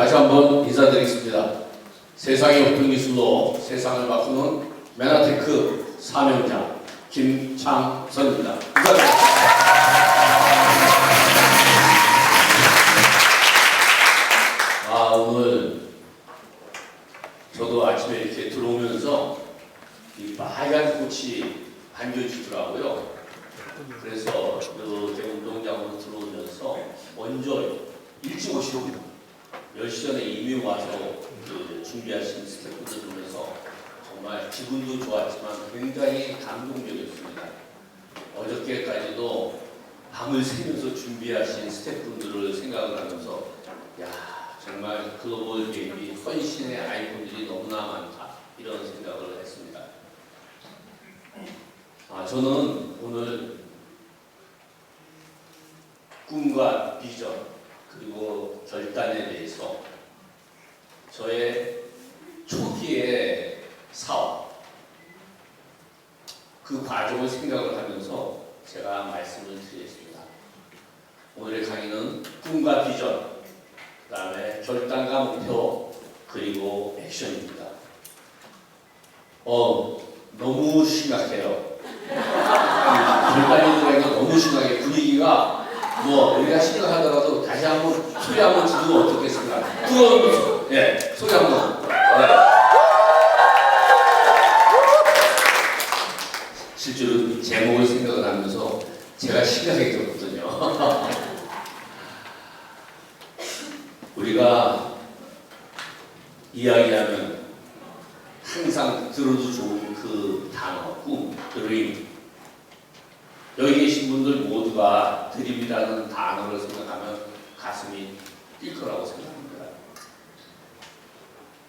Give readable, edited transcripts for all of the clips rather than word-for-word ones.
다시 한번 인사드리겠습니다. 세상의 없던 기술로 세상을 바꾸는 메나테크 사명자 김창선입니다. 오늘 저도 아침에 이렇게 들어오면서 이 빨간 꽃이 반겨지더라고요. 그래서 이렇게 운동장으로 들어오면서 먼저 일찍 오시고 10시 전에 이미 와서 준비하신 스태프들 보면서 정말 기분도 좋았지만 굉장히 감동적이었습니다. 어저께까지도 밤을 새면서 준비하신 스태프분들을 생각을 하면서 정말 글로벌 기업이 헌신의 아이콘들이 너무나 많다 이런 생각을 했습니다. 저는 오늘 꿈과 비전 그리고 결단에 대해서 저의 초기의 사업 그 과정을 생각을 하면서 제가 말씀을 드리겠습니다. 오늘의 강의는 꿈과 비전, 그 다음에 결단과 목표, 그리고 액션입니다. 너무 심각해요. 결단이 들어가니까 너무 심각해. 분위기가 우리가 심각하더라도 다시 한번 소리 한번 지르면 어떻겠습니까? 뜨거운 소리 한번. 실제로 이 제목을 생각을 하면서 제가 심각해졌거든요. 우리가 이야기하면 항상 들어도 좋은 그 단어, 꿈, 드림. 여기 계신 분들 모두가 드림이라는 단어를 생각하면 가슴이 뛸 거라고 생각합니다.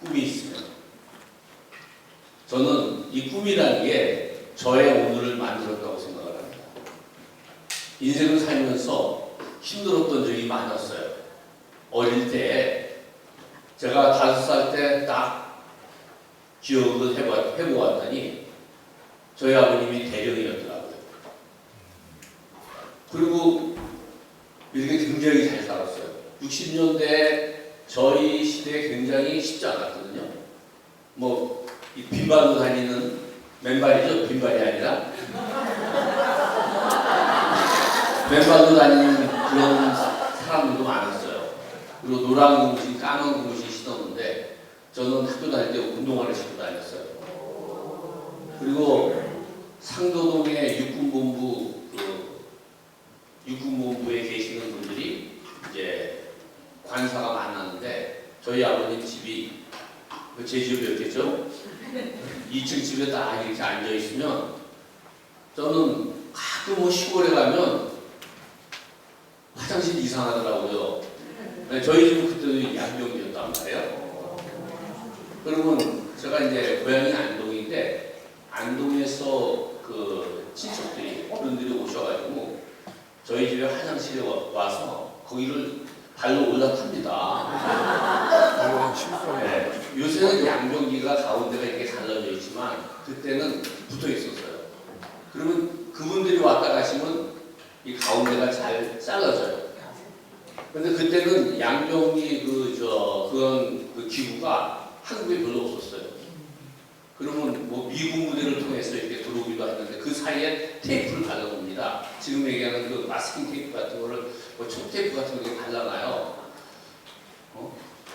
꿈이 있으면. 저는 이 꿈이라는 게 저의 오늘을 만들었다고 생각을 합니다. 인생을 살면서 힘들었던 적이 많았어요. 어릴 때 제가 5살 때 딱 기억을 해보았더니 저희 아버님이 대령이었더라고요. 그리고 이렇게 굉장히 잘 살았어요. 60년대 저희 시대에 굉장히 쉽지 않았거든요. 이 빈발로 다니는 맨발이죠? 빈발이 아니라 맨발로 다니는 그런 사람들도 많았어요. 그리고 노란 공시, 까만 공시 신었는데 저는 학교 다닐 때 운동화를 신고 다녔어요. 그리고 상도동의 육군본부에 계시는 분들이 이제 관사가 많았는데 저희 아버님 집이 제 집이었겠죠? 2층 집에 딱 이렇게 앉아 있으면 저는 가끔 시골에 가면 화장실이 이상하더라고요. 저희 집은 그때도 양병이었단 말이에요. 그러면 제가 이제 고향이 안동인데 안동에서 그 친척들이 어른들이 오셔가지고 저희 집에 화장실에 와서 거기를 발로 올라탑니다. 요새는 양변기가 가운데가 이렇게 갈라져 있지만 그때는 붙어 있었어요. 그러면 그분들이 왔다 가시면 이 가운데가 잘 잘라져요. 근데 그때는 양변기 그런 기구가 한국에 별로 없었어요. 그러면 미군 무대를 통해서 이렇게 들어오기도 했는데 그 사이에 테이프를 발라놓습니다. 지금 얘기하는 그 마스킹 테이프 같은 거를 촉 테이프 같은 거 발라놔요.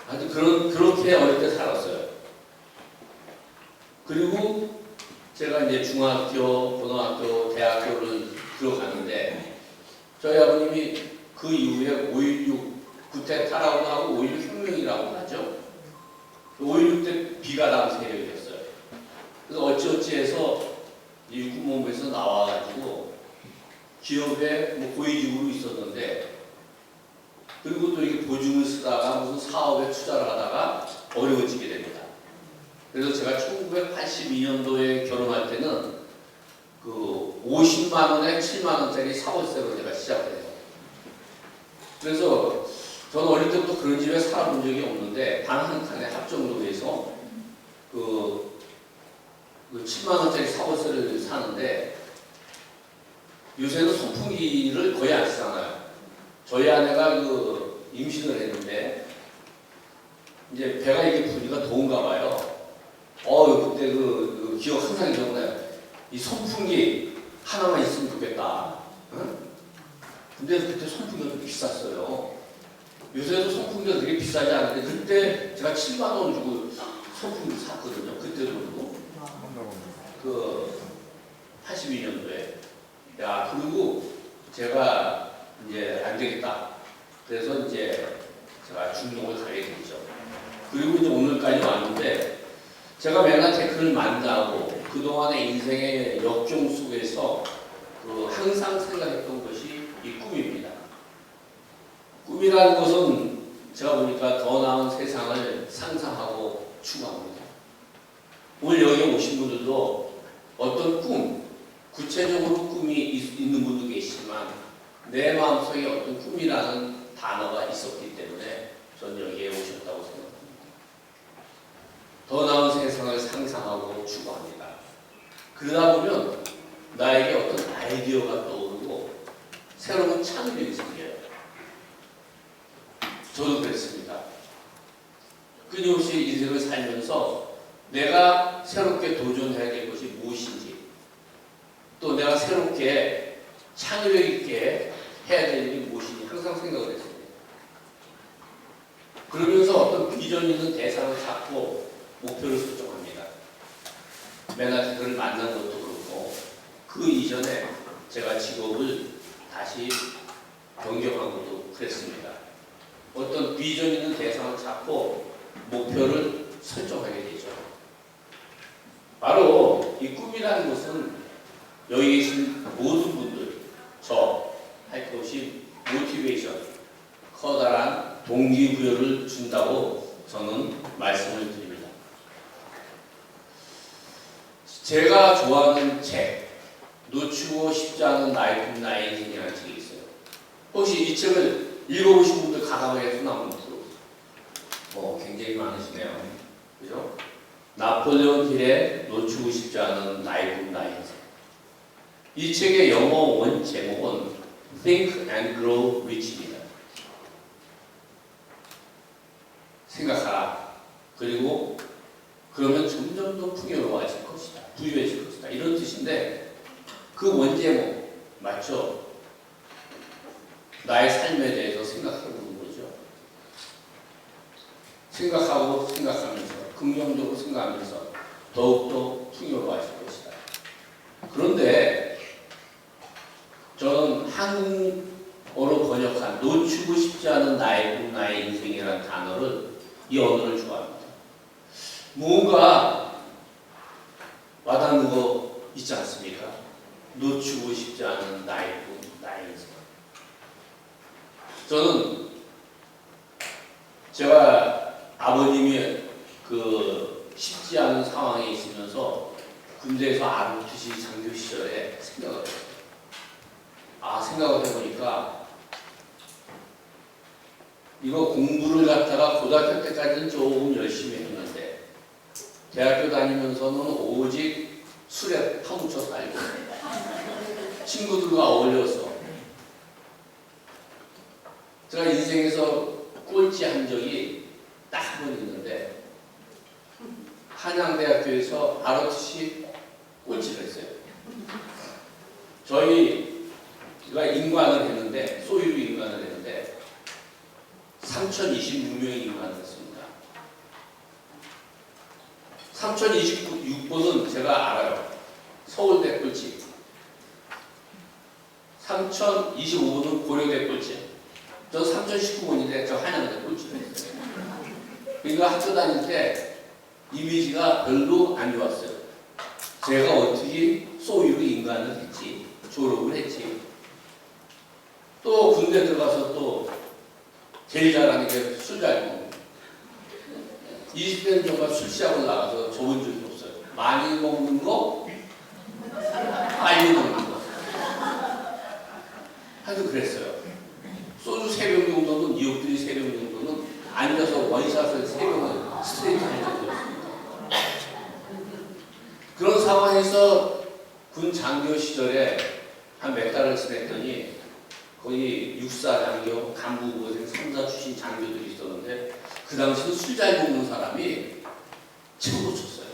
아주 그렇게 어릴 때 살았어요. 그리고 제가 이제 중학교, 고등학교, 대학교를 들어갔는데 저희 아버님이 그 이후에 5.16 구태 타라고도 하고 5.16 혁명이라고 하죠. 5.16 때 비가 난 세력이었어요. 그래서 어찌어찌해서 육군본부에서 나와가지고 기업에 고위직으로 있었는데 그리고 또 이게 보증을 쓰다가 무슨 사업에 투자를 하다가 어려워지게 됩니다. 그래서 제가 1982년도에 결혼할 때는 그 50만 원에 7만 원짜리 사월세로 제가 시작을 해요. 그래서 저는 어릴 때부터 그런 집에 살아본 적이 없는데 단 한 칸에 합정동에서 그 7만 원짜리 사월세를 사는데 요새는 선풍기를 거의 안 쓰잖아요. 저희 아내가 임신을 했는데 이제 배가 이게 부니까 더운가 봐요. 그때 그 기억 항상 기억나요. 이 선풍기 하나만 있으면 좋겠다. 응? 근데 그때 선풍기가 비쌌어요. 요새도 선풍기가 되게 비싸지 않은데 그때 제가 7만 원 주고 선풍기 샀거든요. 그때도 그러고 그 82년도에. 야, 그리고 제가 이제 안 되겠다. 그래서 이제 제가 중동을 가게 됐죠. 그리고 이제 오늘까지 왔는데 제가 메가테크를 만나고 그동안의 인생의 역경 속에서 항상 생각했던 것이 이 꿈입니다. 꿈이라는 것은 제가 보니까 더 나은 세상을 상상하고 추구합니다. 오늘 여기 오신 분들도 어떤 꿈, 구체적으로 꿈이 있는 분도 계시지만 내 마음속에 어떤 꿈이라는 단어가 있었기 때문에 전 여기에 오셨다고 생각합니다. 더 나은 세상을 상상하고 추구합니다. 그러다 보면 나에게 어떤 아이디어가 떠오르고 새로운 창의력이 생겨요. 저도 그랬습니다. 끊임없이 인생을 살면서 내가 새롭게 도전해야 될 것이 무엇인지 또 내가 새롭게 창의력 있게 해야 될 일이 무엇인지 항상 생각을 했습니다. 그러면서 어떤 비전 있는 대상을 찾고 목표를 설정합니다. 메가테크를 만난 것도 그렇고 그 이전에 제가 직업을 다시 변경한 것도 그랬습니다. 어떤 비전 있는 대상을 찾고 목표를 설정하게 되죠. 바로 이 꿈이라는 것은 여기 계신 모든 분들, 저 할 것이 모티베이션, 커다란 동기부여를 준다고 저는 말씀을 드립니다. 제가 좋아하는 책, 놓치고 싶지 않은 나의 꿈, 나의 인생이라는 책이 있어요. 혹시 이 책을 읽어보신 분들 가감하게 손 한번 들어. 굉장히 많으시네요. 그죠? 나폴레온 힐의 놓치고 싶지 않은 나의 꿈, 나의 인생. 이 책의 영어 원 제목은 Think and Grow Rich입니다. 생각하라. 그리고 그러면 점점 더 풍요로워질 것이다. 부유해질 것이다. 이런 뜻인데 그 원제목 맞죠? 나의 삶에 대해서 생각해보는 거죠. 생각하고 생각하면서 긍정적으로 생각하면서 더욱더 풍요로워질 것이다. 그런데 저는 한국어로 번역한 놓치고 싶지 않은 나의 꿈, 나의 인생이라는 단어를 이 언어를 좋아합니다. 뭔가 와닿는 거 있지 않습니까? 놓치고 싶지 않은 나의 꿈, 나의 인생. 저는 제가 아버님이 쉽지 않은 상황에 있으면서 군대에서 아르투시 장교 시절에 생각을 했어요. 생각을 해보니까 이거 공부를 갖다가 고등학교 때까지는 조금 열심히 했는데 대학교 다니면서는 오직 술에 파묻혀 살고 친구들과 어울려서 제가 인생에서 꼴찌한 적이 딱 한 번 있는데 한양대학교에서 ROTC 꼴찌를 했어요. 저희가 인관을 했는데 소위로 인관을 했는데 3,026명이 인관을 했습니다. 3,026번은 제가 알아요. 서울대 꼴찌. 3,025번은 고려대 꼴찌. 저 3,019번인데 저 한양대 꼴찌를 했어요. 그러니까 학교 다닐 때 이미지가 별로 안 좋았어요. 제가 어떻게 소위로 인간을 했지, 졸업을 했지. 또 군대 들어가서 또 제일 잘하는 게 술 잘 먹는. 20대는 정말 술 취하고 나가서 적은 적이 없어요. 많이 먹는 거, 빨리 먹는 거. 하여튼 그랬어요. 소주 3병 정도는, 이웃들이 3병 정도는 앉아서 원샷을 3병을 스트레이트 할 정도였습니다. 그런 상황에서 군 장교 시절에 한 몇 달을 지냈더니 거기 육사 장교, 간부 고생, 3사 출신 장교들이 있었는데 그 당시는 술 잘 먹는 사람이 최고로 쳤어요.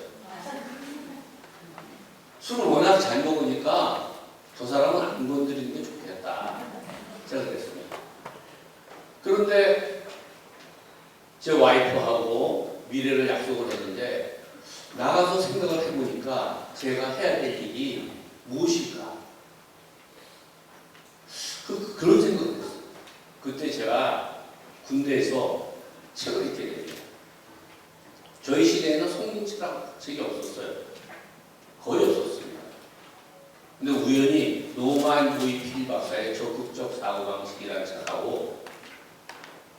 술을 워낙 잘 먹으니까 저 사람은 안 건드리는 게 좋겠다. 제가 그랬습니다. 그런데 제 와이프하고 미래를 약속을 했는데 나가서 생각을 해보니까 제가 해야 될 일이 무엇일까? 그런 생각을 했어요. 그때 제가 군대에서 책을 읽게 됩니다. 저희 시대에는 송민치라고 책이 없었어요. 거의 없었습니다. 근데 우연히 노만 조이필 박사의 적극적 사고방식이라는 책하고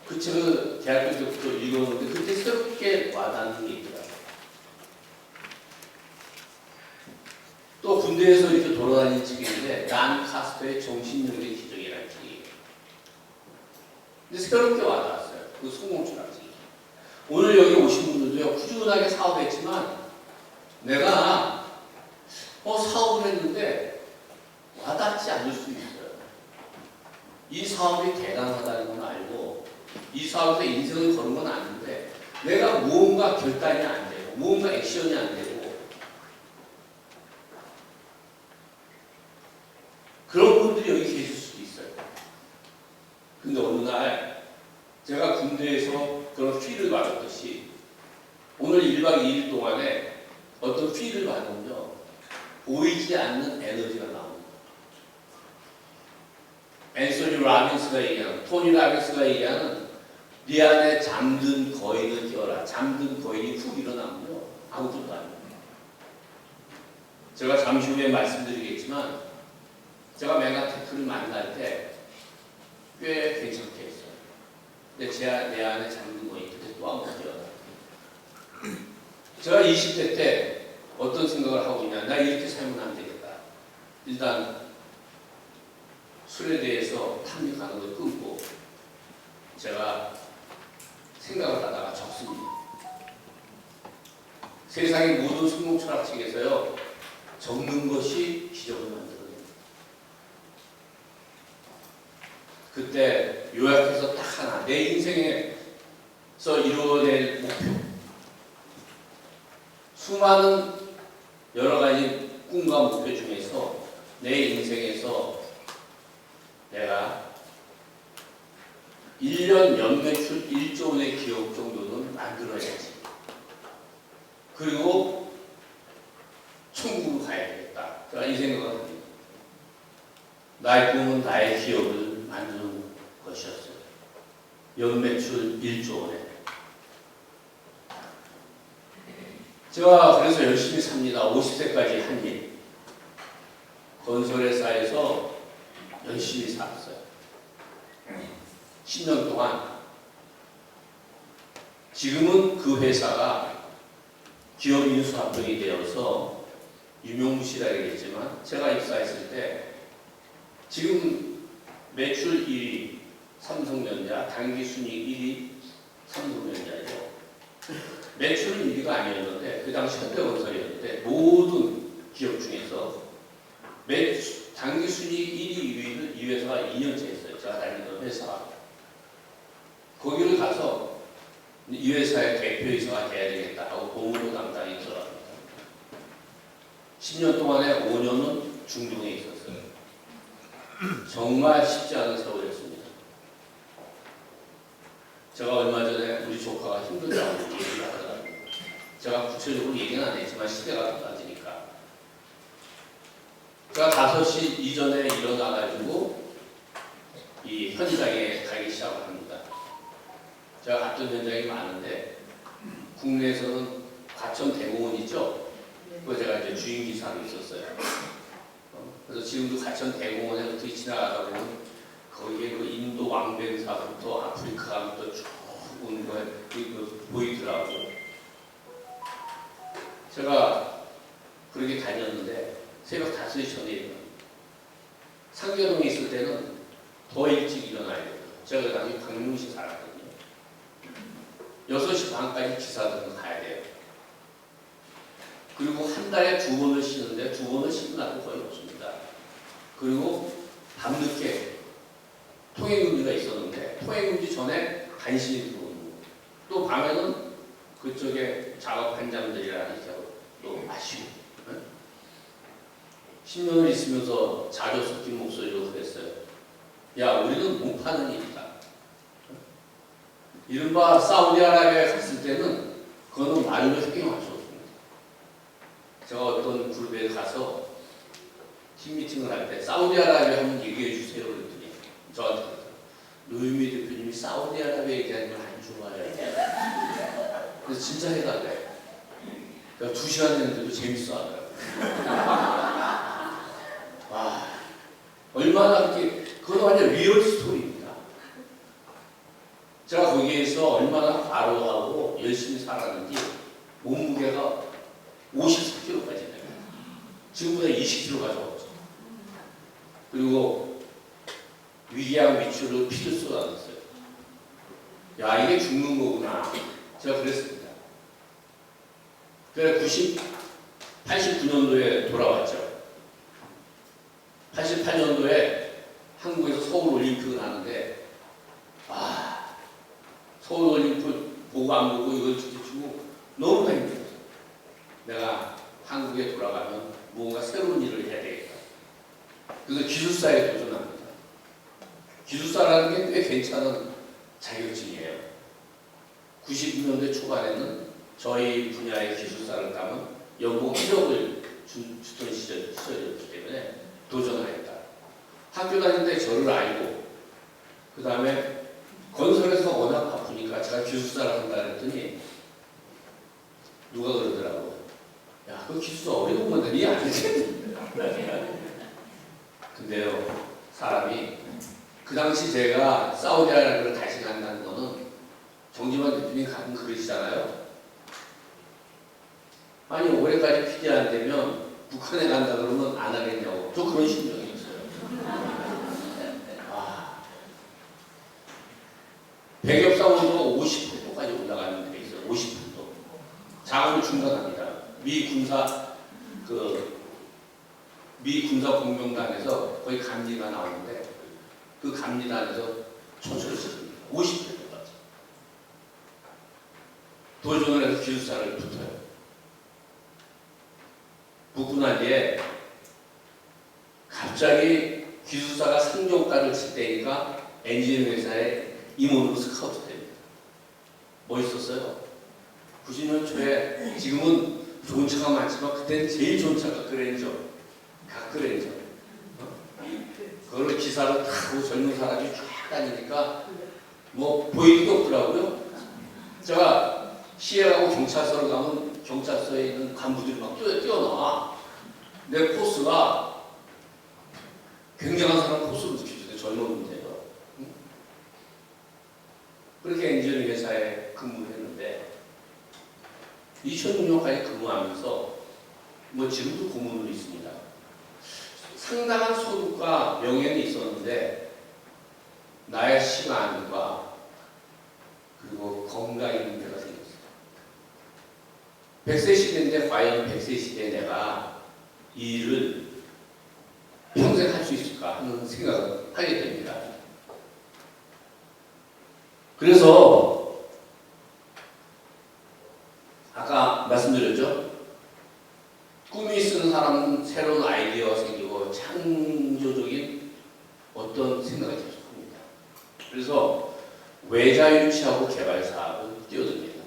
그 책을 대학교 때부터 읽었는데 그때 새롭게 와닿는 게 있더라고요. 또 군대에서 이렇게 돌아다니는 책인데 난 카스터의 정신력의 기적이라는 책이에요. 근데 새롭게 와닿았어요. 그 성공추락 책이. 오늘 여기 오신 분들도요, 꾸준하게 사업했지만 내가 사업을 했는데 와닿지 않을 수 있어요. 이 사업이 대단하다는 건 알고 이 사업에서 인생을 거는 건 아는데 내가 무언가 결단이 안 되고 무언가 액션이 안 되고 그런 분들이 여기 계실 수도 있어요. 근데 어느 날 제가 군대에서 그런 피를 받았듯이 오늘 1박 2일 동안에 어떤 피를 받으면요 보이지 않는 에너지가 나옵니다. 앤서니 라빈스가 얘기하는, 토니 라빈스가 얘기하는 네 안에 잠든 거인을 깨워라. 잠든 거인이 훅 일어나면요 아무것도 아닙니다. 제가 잠시 후에 말씀드리겠지만 제가 메가테크를 만날 때 꽤 괜찮게 했어요. 근데 내 안에 잠든 거인이 그때 또 아무것도 깨워라. 제가 20대 때 어떤 생각을 하고 있냐. 나 이렇게 살면 안 되겠다. 일단 술에 대해서 탐닉하는 걸 끊고 제가 생각을 하다가 적습니다. 세상의 모든 성공 철학책에서요 적는 것이 기적을 만들어냅니다. 그때 요약해서 딱 하나 내 인생에서 이루어낼 목표, 수많은 여러 가지 꿈과 목표 중에서 내 인생에서 내가 1년 연매출 1조 원의 기업 정도는 만들어야지. 그리고 천국으로 가야 되겠다. 제가 이 생각을 합니다. 나의 꿈은 나의 기업을 만드는 것이었어요. 연매출 1조 원에. 제가 그래서 열심히 삽니다. 50세까지 한 일. 건설회사에서 열심히 살았어요. 10년 동안. 지금은 그 회사가 기업 인수합병이 되어서 유명무실하겠지만 제가 입사했을 때 지금 매출 1위 삼성전자, 당기순이익 1위 삼성전자죠. 매출은 1위가 아니었는데 그 당시 현대건설이었는데 모든 기업 중에서 당기순이익 1위, 2위를 이 회사가 2년째 했어요. 제가 다니던 회사가. 거기를 가서 이 회사의 대표이사가 돼야 되겠다 하고 공무로 담당이 들어갑니다. 10년 동안에 5년은 중동에 있었어요. 정말 쉽지 않은 세월이었습니다. 제가 얼마 전에 우리 조카가 힘들다고 얘기를 하더라고요. 제가 구체적으로 얘기는 안 했지만 시대가 달라지니까. 제가 5시 이전에 일어나가지고 이 현장에 가기 시작을 합니다. 제가 갔던 현장이 많은데 국내에서는 과천 대공원 있죠? 그거 제가 이제 주임기사로 있었어요. 그래서 지금도 과천 대공원에 어떻게 지나가다 보면 거기에 그 인도 왕뱅사부터 아프리카부터 쭉 오는 거 보이더라고. 제가 그렇게 다녔는데 새벽 5시 전에 일어납니다. 상계동에 있을 때는 더 일찍 일어나야 돼요. 제가 그 당시 강릉시 살았거든요. 6시 반까지 기사들은 가야 돼요. 그리고 한 달에 2번을 쉬는데 2번을 쉬는 날도 거의 없습니다. 그리고 밤늦게 통행금지가 있었는데 통행금지 전에 간신히 들어오는 거예요. 또 밤에는 그쪽에 작업 한잠들이라는 또 마시고 10년을 있으면서 자주 섞인 목소리로 그랬어요. 야, 우리는 못 파는 일이다. 이른바 사우디아라비아에 갔을 때는 그거는 말로 협경할 수 없습니다. 제가 어떤 그룹에 가서 팀 미팅을 할 때 사우디아라비아 한번 얘기해 주세요 그랬더니 저한테 노유미 대표님이 사우디아라비아 얘기하는 걸 안 좋아해요. 그래서 진짜 해달래. 그러니까 2시간 했는데도 재밌어 하더라고요. 와, 얼마나 그렇게, 그건 완전 리얼 스토리입니다. 제가 거기에서 얼마나 과로하고 열심히 살았는지 몸무게가 54kg까지 돼요. 지금보다 20kg 가져왔죠. 그리고 위궤양 위축으로 피를 쏟아냈어요. 야, 이게 죽는 거구나. 제가 그랬습니다. 그래 89년도에 돌아왔죠. 88년도에 한국에서 서울 올림픽을 하는데 서울 올림픽 보고 안 보고 이걸 지켜주고 너무나 힘들었어요. 내가 한국에 돌아가면 뭔가 새로운 일을 해야 되겠다. 그래서 기술사에 도전합니다. 기술사라는 게 꽤 괜찮은 자격증이에요. 90년대 초반에는 저희 분야의 기술사를 따면 연봉 1억을 주던 시절이었기 때문에 도전하였다. 학교 다닐 때 저를 알고 그 다음에 건설에서 워낙 바쁘니까 제가 기술사를 한다 그랬더니 누가 그러더라고요. 야, 그 기술사 어려운 건데 니 알겠니? 근데요, 사람이 그 당시 제가 사우디아라비아를 다시 간다는 거는 정지만 대표님이 가끔 그러시잖아요. 아니 올해까지 피디 안 되면 북한에 간다 그러면 안 하겠냐고. 저 그런 심정이 있어요. 백엽사원도 50%까지 올라가는 데 있어요. 50%. 작업을 중단합니다. 미 군사 공명단에서 거의 감리가 나오는데 그 감리단에서 처치를 시킵니다. 50%까지. 도전을 해서 기술사를 붙어요. 붙고 난 뒤에 갑자기 기술사가 상종가를 칠 때니까 엔지니어 회사에 임원으로 스카우트 됩니다. 멋있었어요. 90년 초에 지금은 좋은 차가 많지만 그때는 제일 좋은 차가 그랜저. 그걸 기사로 타고 젊은 사람이 쫙 다니니까 뭐 보이기도 없더라고요. 제가 시에 가고 경찰서를 가면 경찰서에 있는 간부들이 막 뛰어나와. 내 코스가 굉장한 사람 코스로 지켜주는데 젊었는데요. 그렇게 엔지니어링 회사에 근무를 했는데 2006년까지 근무하면서 뭐 지금도 고문으로 있습니다. 상당한 소득과 명예는 있었는데 나의 시간과 그리고 건강의 문제가 생겼어요. 100세 시대인데 과연 100세 시대에 내가 이 일을 평생 할 수 있을까 하는 생각을 하게 됩니다. 그래서 아까 말씀드렸죠. 꿈이 있는 사람은 새로운 아이디어가 생기고 창조적인 어떤 생각이 계속합니다. 그래서 외자유치하고 개발 사업을 뛰어듭니다.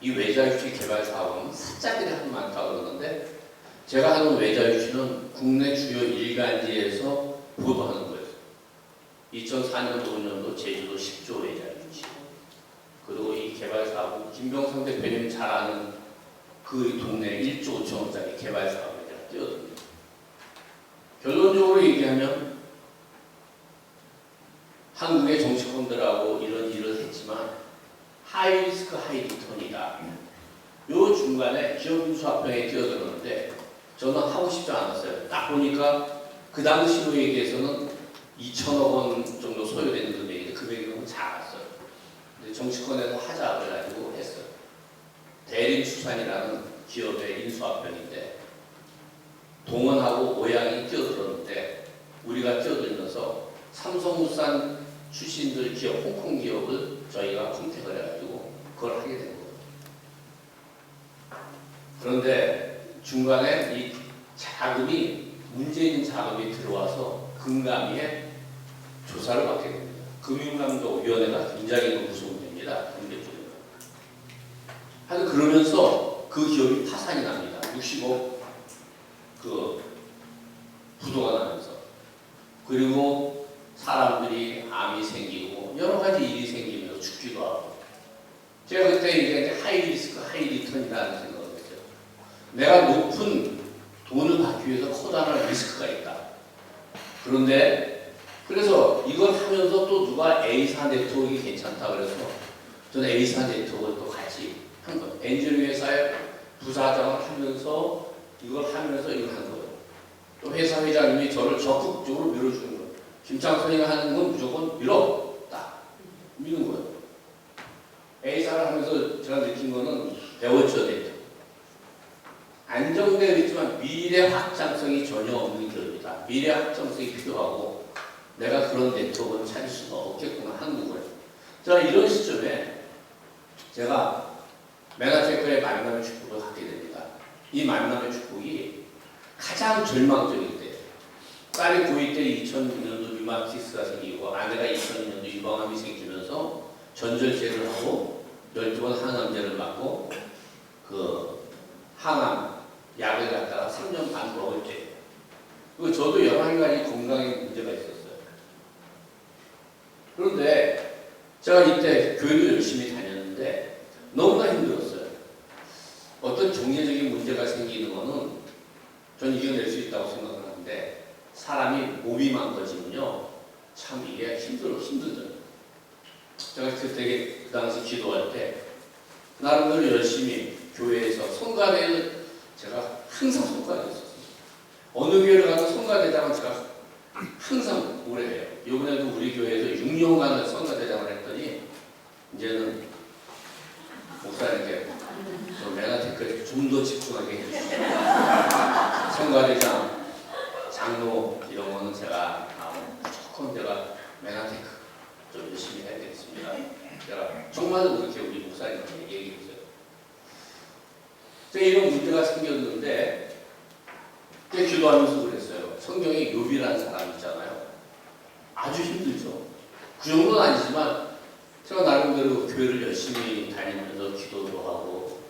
이 외자유치 개발 사업은 사짜들이 하도 많다고 그러는데 제가 하는 외자유치는 국내 주요 일간지에서 보도하는 거예요. 2004년도 5년도 제주도 10조 외자유치. 그리고 이 개발 사업은 김병성 대표님 잘 아는 그 동네 1조 5천원짜리 개발 사업에 제가 뛰어듭니다. 결론적으로 얘기하면 한국의 정치권들하고 이런 일을 했지만 하이 리스크 하이 리턴이다. 요 중간에 기업 인수합병에 뛰어들었는데 저는 하고 싶지 않았어요. 딱 보니까 그 당시로 얘기해서는 2천억 원 정도 소요되는 금액인데 금액이 너무 작았어요. 근데 정치권에서 하자 그래가지고 했어요. 대림수산이라는 기업의 인수합병인데 동원하고 오양이 뛰어들었는데 우리가 삼성물산 출신들 기업, 홍콩 기업을 저희가 컨택을 해가지고 그걸 하게 된 거예요. 그런데 중간에 이 자금이 문제 있는 자금이 들어와서 금감위에 조사를 받게 됩니다. 금융감독위원회가 굉장히 무서운 데입니다. 하여튼 그러면서 그 기업이 파산이 납니다. 60억 그 부도가 나면서. 그리고 사람들이 암이 생기고 여러 가지 일이 생기면서 죽기도 하고. 제가 그때 이제 하이 리스크, 하이 리턴이라는 생각을 했어요. 내가 높은 돈을 받기 위해서 커다란 리스크가 있다. 그런데 그래서 이걸 하면서 또 누가 A사 네트워크가 괜찮다 그래서 저는 A사 네트워크를 또 같이 한 거예요. 엔지니어링 회사의 부사장을 하면서 이걸 한 거예요. 또 회사 회장님이 저를 적극적으로 밀어주는 거예요. 김창선이가 하는 건 무조건 밀어. 딱 미는 거예요. A사를 하면서 제가 느낀 거는 배웠죠. 안정되어 있지만 미래 확장성이 전혀 없는 기업이다. 미래 확장성이 필요하고 내가 그런 네트워크를 찾을 수가 없겠구나 한국을. 자, 이런 시점에 제가 메나테크의 만남의 축복을 갖게 됩니다. 이 만남의 축복이 가장 절망적일 때, 딸이 고2 때 2002년도 류마티스가 생기고 아내가 2002년도 유방암이 생기면서 전절제를 하고 12번 항암제를 맞고 그 항암 약을 갖다가 3년 반 먹을 때, 그리고 저도 여러 가지 건강에 문제가 있었어요. 그런데 제가 이때 교회를 열심히 다녔는데 너무나 힘들었어요. 어떤 경제적인 문제가 생기는 거는 전 이겨낼 수 있다고 생각을 하는데 사람이 몸이 망가지면요 참 이게 힘들죠. 제가 그때 그 당시 기도할 때 나름대로 열심히 교회에서 성가대를 제가 항상 성가대였었어요. 어느 교회를 가도 성가대장은 제가 항상 오래 해요. 이번에도 우리 교회에서 6년간을 성가대장을 했더니 이제는 목사님께 저 메나테크에 좀 더 집중하게 해주시죠. 성가대장, 장로 이런 거는 제가 무조건 제가 메나테크 좀 열심히 해야 되겠습니다. 제가 정말로 그렇게 우리 목사님한테 얘기했어요. 제가 이런 문제가 생겼는데 제가 기도하면서 그랬어요. 성경에 욥이라는 사람 있잖아요. 아주 힘들죠. 그 정도는 아니지만 제가 나름대로 교회를 열심히 다니면서 기도도 하고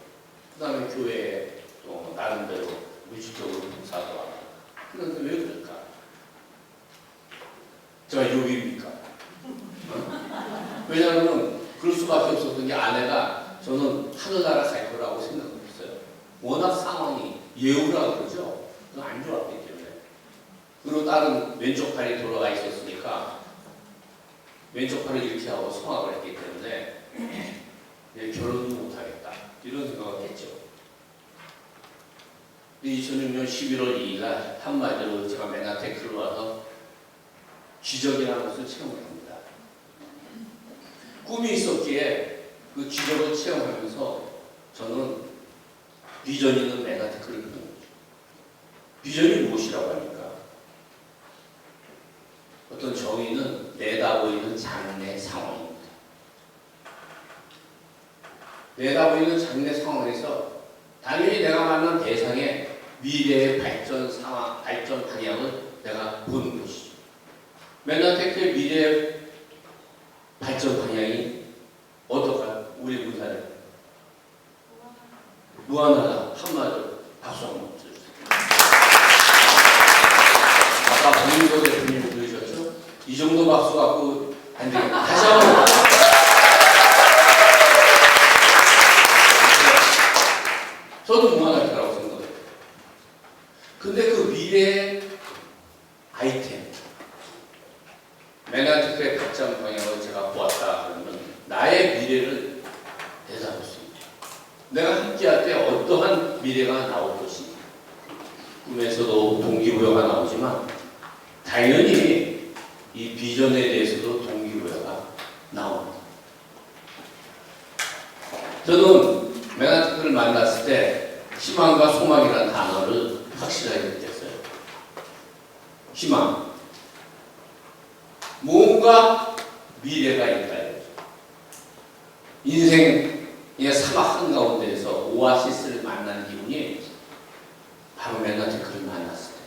그 다음에 교회에 또 나름대로 물질적으로 봉사도 하고. 그런데 왜 그럴까? 제가 욥입니까? 왜냐하면 그럴 수밖에 없었던 게 아내가 저는 하늘나라 갈 거라고 생각했어요. 워낙 상황이 예우라고 그러죠. 그건 안 좋았기 때문에. 그리고 다른 왼쪽 팔이 돌아가 있었으니까 왼쪽 팔을 이렇게 하고 성악을 했기 때문에 결혼도 못하겠다 이런 생각을 했죠. 2006년 11월 2일 날 한마디로 제가 메나테크로 와서 기적이라는 것을 체험을 합니다. 꿈이 있었기에 그 기적을 체험하면서 저는 비전 있는 메나테크를 그린 거죠. 비전이 무엇이라고 합니까? 어떤 정의는 내다보이는 장래 상황입니다. 내다보이는 장래 상황에서 당연히 내가 만난 대상의 미래의 발전 상황, 발전 방향을 내가 보는 것이죠. 메나테크의 미래의 발전 방향이 어떨까요? 우리 문사는 무한하다. 한마디로 박수 한번 쳐주세요. 아까 박민도 대표님 들으셨죠? 이 정도 박수 갖고 안 되겠다. 다시 한번. 저도 무한할 거라고 생각해요. 근데 그 미래의 아이템, 메나테크의 발전 방향을 제가 보았다 그러면 나의 미래를 내다볼 수 있죠. 내가 함께할 때 어떠한 미래가 나올 것인지 꿈에서도 동기부여가 나오지만 당연히 이 비전에 대해서도 동기부여가 나옵니다. 저는 메나테크를 만났을 때 희망과 소망이라는 단어를 확실하게 느꼈어요. 희망. 뭔가 미래가 있다. 인생 이 사막 한가운데에서 오아시스를 만난 기분이 바로 메나테크를 만났을 때.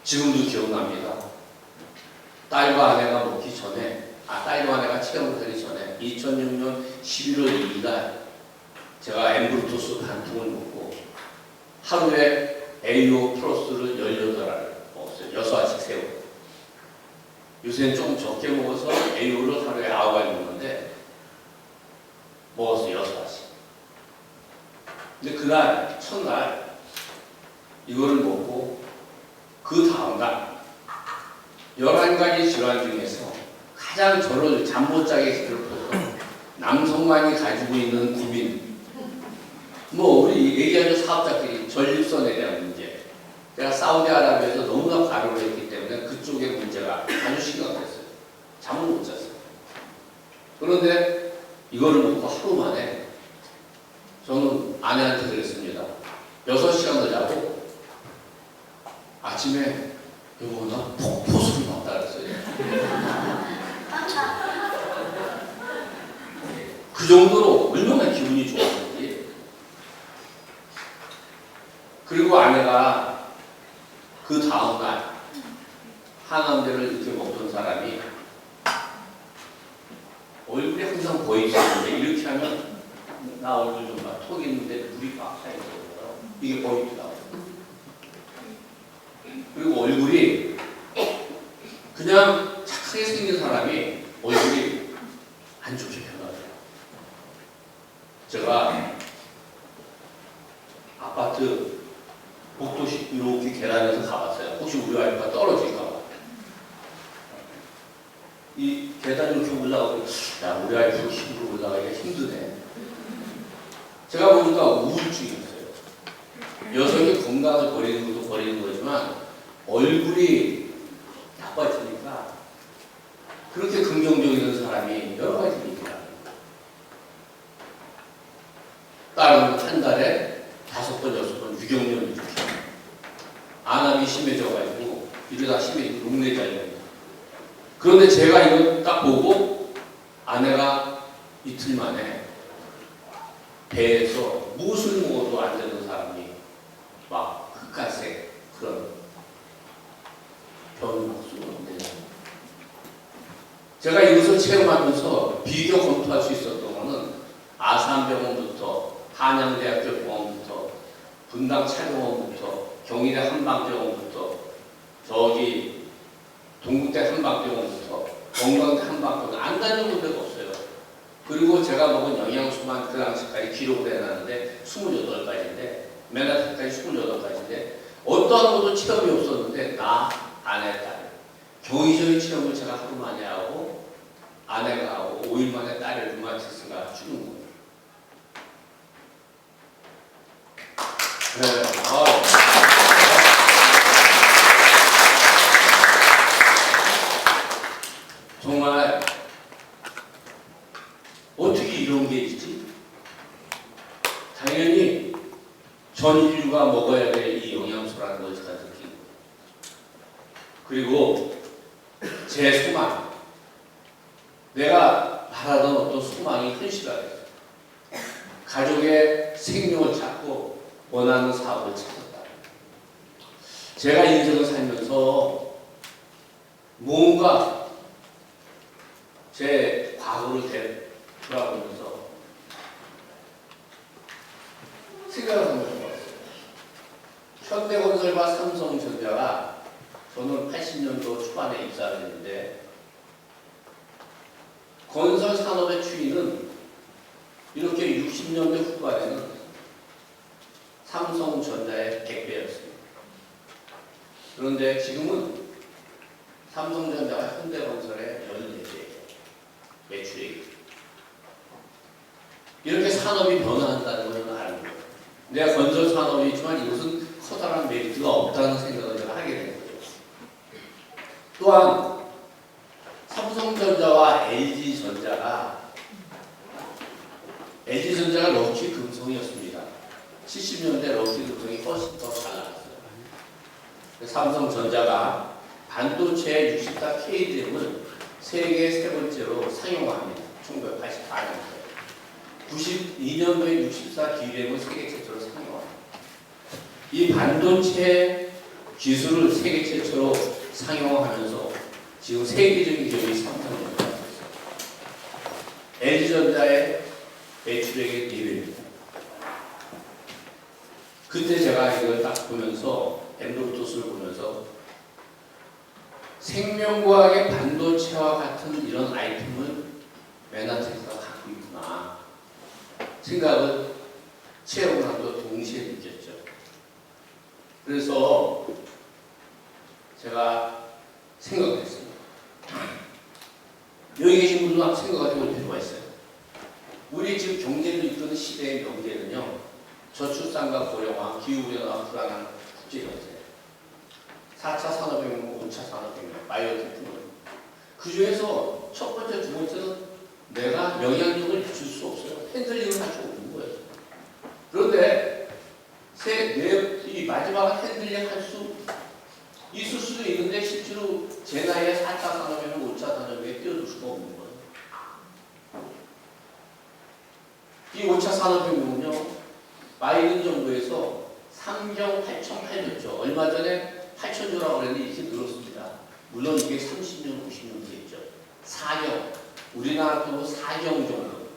지금도 기억납니다. 딸과 아내가 먹기 전에, 딸과 아내가 체험을 하기 전에 2006년 11월 2일 날 제가 엠브루토스 한 통을 먹고 하루에 에이오 플러스를 18알을 먹었어요. 6알씩 세우고. 요새는 좀 적게 먹어서 에이오를 하루에 9알 먹는데 먹었어요. 6알씩. 근데 그날 첫날 이거를 먹고 그 다음날 11가지 질환 중에서 가장 저를 잠 못 자게 괴롭혀서 남성만이 가지고 있는 고민, 우리 얘기하는 사업자끼리 전립선에 대한 문제, 제가 사우디아라비아에서 너무나 발효를 했기 때문에 그쪽의 문제가 아주 심각했어요. 잠을 못 잤어요. 그런데 이거를 먹고 하루 만에 저는 아내한테 그랬습니다. 6시간 더 자고 아침에 여보 나 폭포수를 봤다 그랬어요. 그 정도로 얼마나 기분이 좋았는지. 그리고 아내가 그 다음날 항암제를 이렇게 먹던 사람이 얼굴이 항상 보이시는데 이렇게 하면 나 얼굴 좀 봐. 턱 있는데 물이 꽉 차 있어요. 이게 보이더라고요. 그리고 얼굴이 그냥 착하게 생긴 사람이 얼굴이 안 좋게 변하더라고요. 제가 아파트 복도식 이렇게 계단에서 가봤어요. 혹시 우리 와이프가 떨어질까봐. 이 계단 이렇게 올라가고, 야, 우리 와이프 힘으로 올라가기가 힘드네. 제가 보니까 우울증이었어요. 여성이 건강을 버리는 것도 버리는 거지만 얼굴이 나빠지니까 그렇게 긍정적이던 사람이 여러 가지 얘기를 합니다. 딸은 한 달에 5번, 6번 유경련을 일으켜요. 안암이 심해져가지고 이러다 심해지고 녹내장입니다. 그런데 제가 이거 딱 보고 아내가 이틀 만에 배에서 무엇을 먹어도 안 되는 사람이 막 흑갈색 그런 병이 막 쏟아내요. 제가 이것을 체험하면서 비교 검토할 수 있었던 것은 아산병원부터 한양대학교 병원부터 분당 찰병원부터 경희대 한방병원부터 저기 동국대 한방병원부터 건강대 한방병원 안 다니는 데가 없어요. 그리고 제가 먹은 영양소만 그 당시까지 기록을 해놨는데 28가지인데 메나테크까지 28가지인데 어떠한 것도 체험이 없었는데 나, 아내, 딸 경이적인 체험을 제가 하루 만에 하고 아내가 하고 5일 만에 딸의 류마티스가 죽은 거예요. 네. 정말 어떻게 이런 게 있지? 당연히 전 인류가 먹어야 될 이 영양소라는 걸 제가 느끼고, 그리고 제 소망, 내가 바라던 어떤 소망이 현실화돼요. 가족의 생명을 찾고 원하는 사업을 찾았다. 제가 인생을 살면서 뭔가 제 과거를 돌아보면서 생각을 한번 해봤어요. 현대건설과 삼성전자가 저는 80년도 초반에 입사를 했는데 건설 산업의 추이는 이렇게 60년대 후반에는 삼성전자의 100배였습니다. 그런데 지금은 삼성전자가 현대건설의 14배 매출액이. 이렇게 산업이 변화한다는 것을 아는 거예요. 내가 건설 산업이 있지만 이것은 커다란 메리트가 없다는 생각을 제가 하게 된 거예요. 또한 삼성전자와 LG전자가 럭키 금성이었습니다. 70년대 럭키 금성이 훨씬 더 잘 나갔어요. 삼성전자가 반도체 64KDM을 세계 세 번째로 상용합니다. 1984년도에. 92년도에 64 D램을 세계 최초로 상용합니다. 이 반도체 기술을 세계 최초로 상용하면서 지금 세계적인 기업이 상상을 하고 있습니다. LG전자의 매출액의 4배입니다. 그때 제가 이걸 딱 보면서 엠로토스를 보면서 생명과학의 반도체와 같은 이런 아이템을 메나테크가 갖고 있구나 생각을 체험하고 동시에 느꼈죠. 그래서 제가 생각했습니다. 여기 계신 분들은 한번 생각해 볼 필요가 있어요. 우리 지금 경제를 이끄는 시대의 명제는요, 저출산과 고령화, 기후변화, 불안한 국제경제, 4차 산업혁명, 5차 산업혁명, 바이오테크놀로지. 그 중에서 첫 번째, 두 번째는 내가 영향력을 줄 수 없어요. 핸들링을 할 수 없는 거예요. 그런데 이 마지막은 핸들링 할 수 있을 수도 있는데 실제로 제 나이에 4차 산업혁명, 5차 산업혁명에 뛰어들 수가 없는 거예요. 이 5차 산업혁명은요, 바이든 정부에서 3경 8,800조, 얼마 전에 8,000조라고 그랬는데 이렇게 늘었습니다. 물론 이게 30년, 50년 뒤겠죠. 4경, 우리나라 돈으로 4경 정도.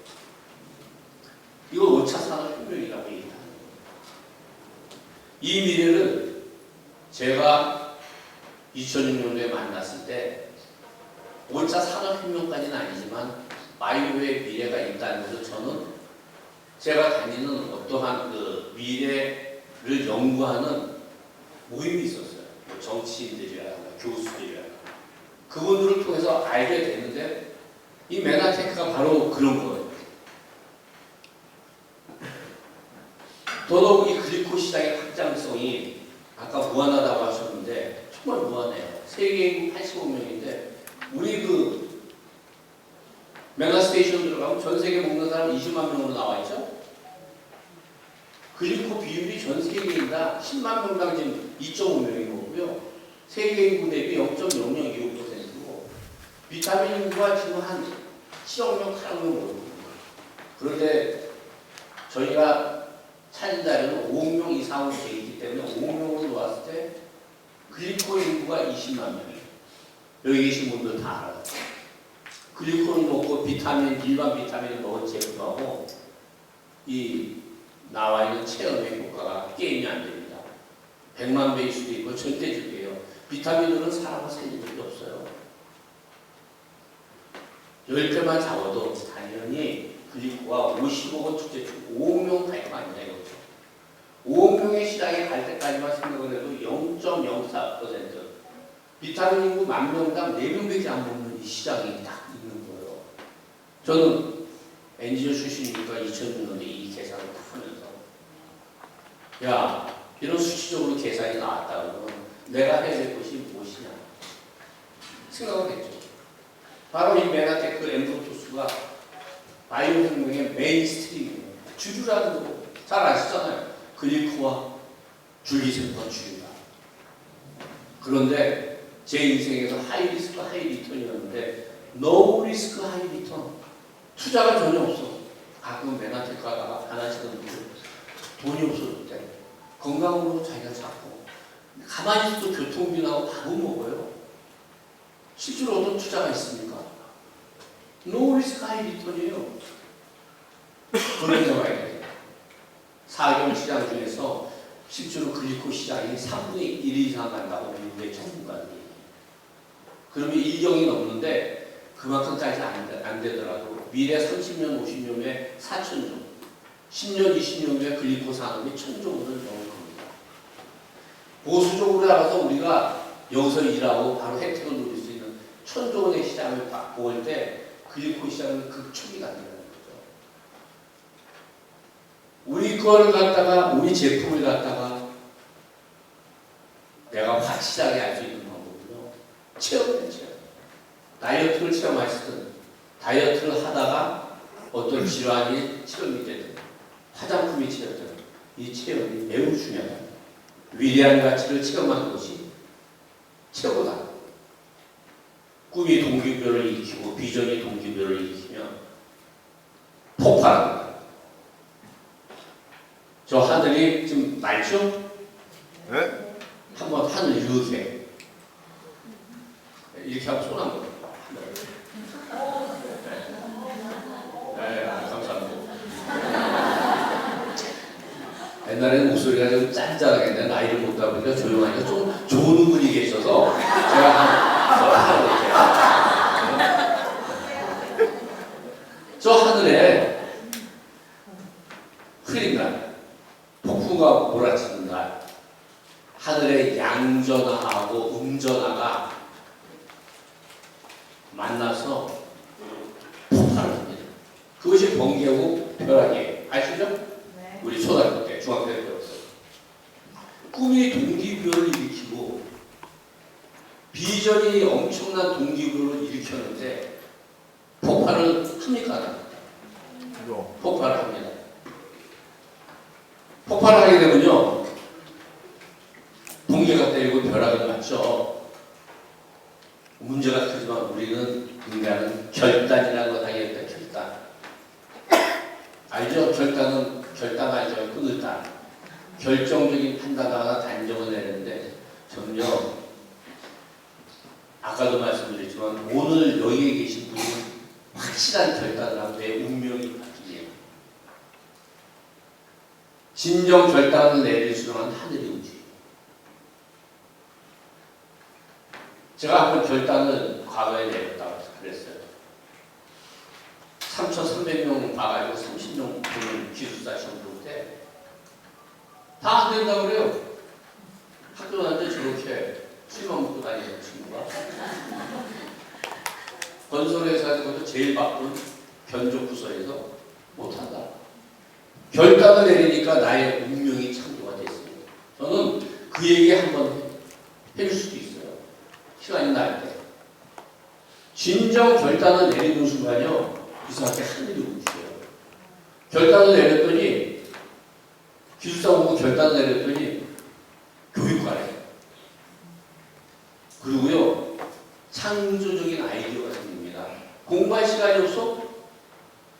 이걸 5차 산업혁명이라고 얘기하는 거예요. 이 미래를 제가 2006년도에 만났을 때 5차 산업혁명까지는 아니지만 바이오의 미래가 있다는 것을 저는 제가 다니는 어떠한 그 미래를 연구하는 모임이 있었어요. 뭐 정치인들이라든가 교수들이라든가 그분들을 통해서 알게 되는데 이 메나테크가 바로 그런 거예요. 더더욱 이 글리코 시장의 확장성이 아까 무한하다고 하셨는데 정말 무한해요. 세계 인구 85명인데 우리 그 메가스테이션 들어가면 전 세계 먹는 사람 20만 명으로 나와 있죠. 글리코 비율이 전 세계인당 10만 명당 지금 2.5명이 먹고요. 세계 인구 대비 0.0025%고 비타민 인구가 지금 한 7억 명, 8억 명 먹습니다. 그런데 저희가 찾은 자료는 5억 명 이상으로 되어 있기 때문에 5억 명으로 놓았을 때 글리코 인구가 20만 명이에요. 여기 계신 분들 다 알아요. 글리코를 먹고 비타민, 일반 비타민을 먹은 제품하고 이 나와 있는 체험의 효과가 게임이 안 됩니다. 100만 배일 수도 있고 절대적이에요. 비타민들은 사람을 살린 적이 없어요. 10배만 잡아도 당연히 글리코가 50억원 투자했고 5억 명 가입 아니냐 이거죠. 5억 명의 시장에 갈 때까지만 생각을 해도 0.04% 비타민 인구 10,000명당 4명밖에 안 먹는 이 시장이 딱 있는 거예요. 저는 엔지니어 출신이니까 2006년에 이 계산을 딱 하면서 야, 이런 수치적으로 계산이 나왔다 그러면 내가 해야 될 것이 무엇이냐 생각을 했죠. 바로 이 메나테크 엠브로토스가 바이오 혁명의 메인스트림이에요. 주류라는 거 잘 아시잖아요. 글리코와 줄기세포가 주류다. 그런데 제 인생에서 하이 리스크 하이 리턴이었는데 노 리스크 하이 리턴 투자가 전혀 없어. 가끔 메나테크 하다가 안 하시는 분들 돈이 없어질 때 건강으로 자기가 잡고 가만히 있어도 교통비 나고 밥은 먹어요. 실제로 어떤 투자가 있습니까? 노 리스크 하이 리턴이에요. 그런 경우가 있어요. 4경 시장 중에서 실제로 글리코 시장이 3분의 1 이상 간다고 미국의 전문가들이. 그러면 1경이 넘는데 그만큼까지 안 되더라도 미래 30년, 50년 후에 4,000조, 10년, 20년 후에 글리코 산업이 1,000조 원을 넘을 겁니다. 보수적으로 나가서 우리가 여기서 일하고 바로 혜택을 누릴 수 있는 1,000조 원의 시장을 볼 때 글리코 시장은 극초기가 된다는 거죠. 우리 거를 갖다가 우리 제품을 갖다가 내가 확실하게 알 수 있는 방법은요. 체험이에요. 체험. 다이어트를 체험하시든 다이어트를 하다가 어떤 질환이 체험이 되든 화장품이 체험되든 이 체험이 매우 중요하다. 위대한 가치를 체험하는 것이 최고다. 꿈이 동기부여를 일으키고 비전이 동기부여를 일으키면 폭발합니다. 저 하늘이 좀 맑죠? 네? 한번 하늘 이렇게 하고 손 한번. 네, 감사합니다. 옛날에는 목소리가 좀 짠짠하겠는데 나이를 먹다 보니까 조용하니까 좀 좋은 분이 계셔서 제가 저 하늘에 흐린 날, 폭풍과 몰아치는 날, 하늘에 양전하고 음전하가 만나서 폭발을 합니다. 그것이 번개고 벼락이에요. 아시죠? 네. 우리 초등학교 때, 중학교 때 배웠어요. 꿈이 동기부여를 일으키고 비전이 엄청난 동기부여를 일으켰는데 폭발을 합니까? 안 합니까? 이거. 폭발을 합니다. 폭발을 하게 되면요, 번개가 때리고 벼락이 맞죠. 문제가 크지만 우리는 인간은 결단이라고 하겠다. 결단. 알죠? 결단 알죠? 끊을단. 결정적인 판단 하나 단정을 내는데 점점 아까도 말씀드렸지만 오늘 여기에 계신 분은 확실한 결단을 하면 내 운명이 바뀌게. 진정 결단을 내릴 수 있는 하늘이 움직여요. 제가 한번 결단을 과거에 내렸다고 그랬어요. 3,300명 봐가지고 30명 보는 기숙사 시험 볼 때 다 안 된다고 그래요. 학교 다닐 때 저렇게 술만 먹고 다니는 친구가 건설회사에서 그것도 제일 바쁜 견적 부서에서 못한다. 결단을 내리니까 나의 운명이 창조가 됐습니다. 저는 그 얘기 한번 해줄 수도 있어요. 시간이 날 때. 진정 결단을 내리는 순간요, 이상하게 하늘이 움직여요. 결단을 내렸더니, 기숙사 오고 결단을 내렸더니, 교육과래. 그리고요, 창조적인 아이디어가 생깁니다. 공부할 시간이 없어?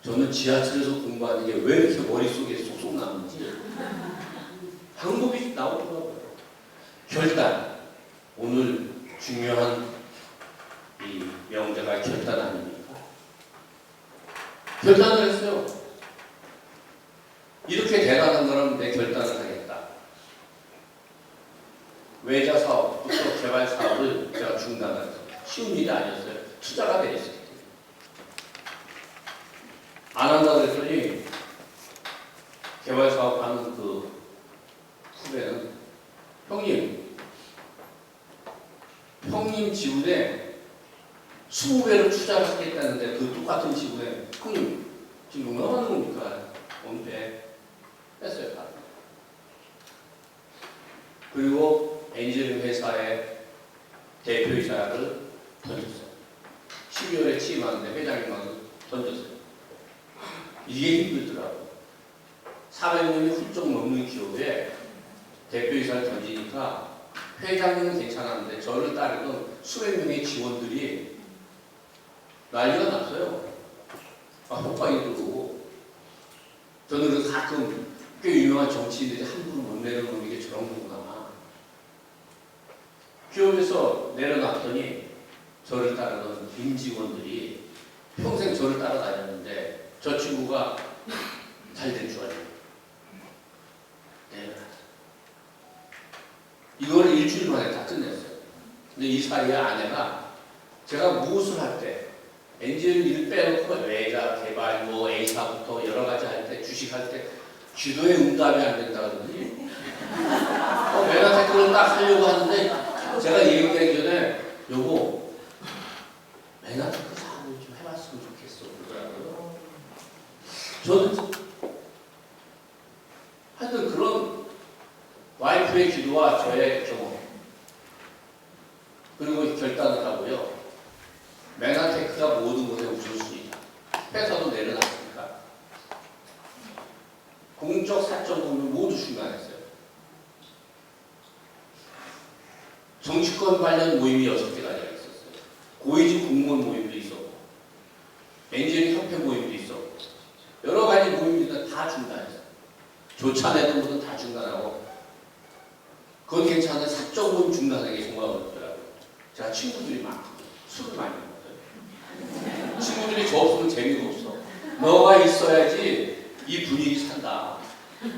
저는 지하철에서 공부하는 게 왜 이렇게 머릿속에 쏙쏙 남는지 방법이 나오더라고요. 결단. 오늘 중요한 이 명제가 결단 아닙니까? 결단을 했어요. 이렇게 대단한 사람은 내 결단을 하겠다. 외자 사업부터 개발 사업을 제가 중단했어요. 쉬운 일이 아니었어요. 투자가 돼 있어요. 안 한다 그랬더니 개발 사업하는 그 후배는 형님 지분에 20배를 투자를 하겠다는데 그 똑같은 지분에 형님 지금 얼마나 하는 겁니까? 원배 뺐어요. 그리고 엔지니어링 회사의 대표이사를 던졌어요. 12월에 취임하는데 회장님하고 던졌어요. 이게 힘들더라고요. 400명이 훌쩍 넘는 기업에 대표이사를 던지니까 회장님은 괜찮았는데 저를 따르던 수백 명의 직원들이 난리가 났어요. 효과이 들고. 저는 그래서 가끔 꽤 유명한 정치인들이 함부로 못 내려놓는 게 저런 거구나. 기업에서 내려놨더니 저를 따르던 임직원들이 평생 저를 따라다녔는데 저 친구가 잘 된 줄 알고 내려놨어요. 이거를 일주일 만에 다 끝냈어요. 근데 이 사이에 아내가 제가 무엇을 할 때 엔지니어 일 빼놓고 외자, 개발, 뭐 A사부터 여러 가지 할 때, 주식할 때 기도에 응답이 안 된다 그러더니 메가테크를 딱 하려고 하는데 제가 얘기하기 전에 여보 메가테크 사업을 좀 해봤으면 좋겠어 그러더라고요. 저는 하여튼 그런 와이프의 기도와 저의 경험 그리고 결단을 하고요. 메가테크가 모든 것의 우선순위다. 회사도 내려놨으니까 공적 사적 보면 모두 중단했어요. 정치권 관련 모임이 6개가 있었어요. 고위직 공무원 모임도 있었고 엔지니어링 협회 모임도 있었고 여러 가지 모임들은 다 중단했어요. 조차내는 것은 다 중단하고 그건 괜찮은데 사적 모임 중단하는 게 정말 어렵더라고요. 제가 친구들이 많거든요. 술을 많이 먹거든요. 친구들이 저 없으면 재미가 없어. 너가 있어야지 이 분위기 산다.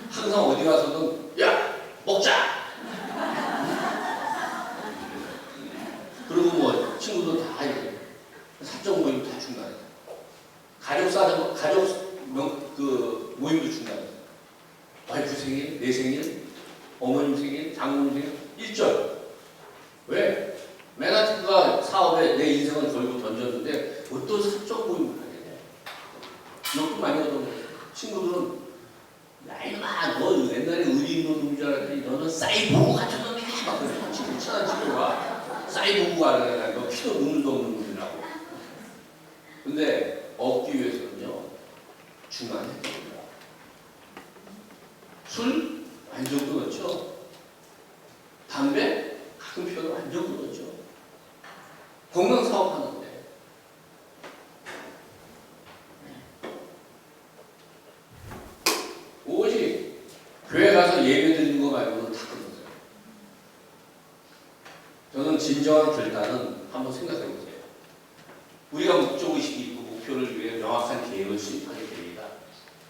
항상 어디 가서든 야 먹자. 그리고 뭐 친구들 다 이래. 사적 모임 다 중단해. 그 모임도 중단해. 와이프 생일, 내 생일, 어머님 생일, 장모님 생일, 일절. 왜? 맨하튼가 사업에 내 인생을 걸고 던졌는데 어떤 사적 모임을 하게 돼? 욕도 많이 얻어먹어. 친구들은 야 이놈아 너 옛날에 의리 있는 놈인 줄 알았더니 너는 사이보그 같은 놈이야. 막 그래. 친구 친한 친구가 사이보그가 아니라 너 키도 눈도 없는 놈이라고. 근데 얻기 위해서는요 중간에 술 완전 끊었죠. 담배 가끔 피워도 완전 끊었죠. 건강 사업하는데 오직 교회 가서 예배 드리는 거 말고는 다 끊었어요. 저는 진정한 결단은 한번 생각해 보세요. 우리가 목적의식이 있고 목표를 위해 명확한 계획을 수립하게 됩니다.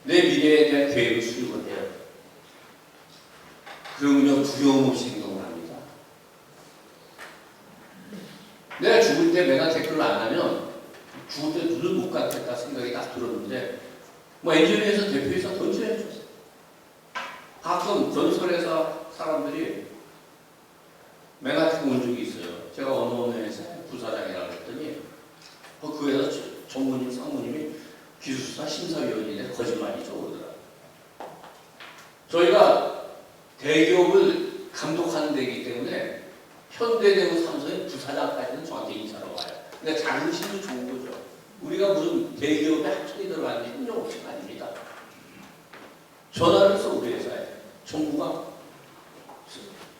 내 미래에 대한 계획을 수립을 해요. 그러면요 두려움 없이 행동을 합니다. 내가 죽을 때 메가테크를 안 하면 죽을 때 눈을 못 감겠다 생각이 딱 들었는데 뭐 엔지니어에서 대표에서 던져야죠. 가끔 건설회사 사람들이 메가테크 온 적이 있어요. 제가 어느 회사에 부사장이라고 했더니 그 회사 전무님 상무님이 기술사 심사위원인데 거짓말이죠 그러더라고요. 저희가 대기업을 감독하는 데이기 때문에 현대대우 삼성의 부사장까지는 저한테 인사로 와요. 근데 자긍심도 좋은 거죠. 우리가 무슨 대기업에 합천이 들어가는 협력 없이가 아닙니다. 전화를 써 우리 회사에 정부가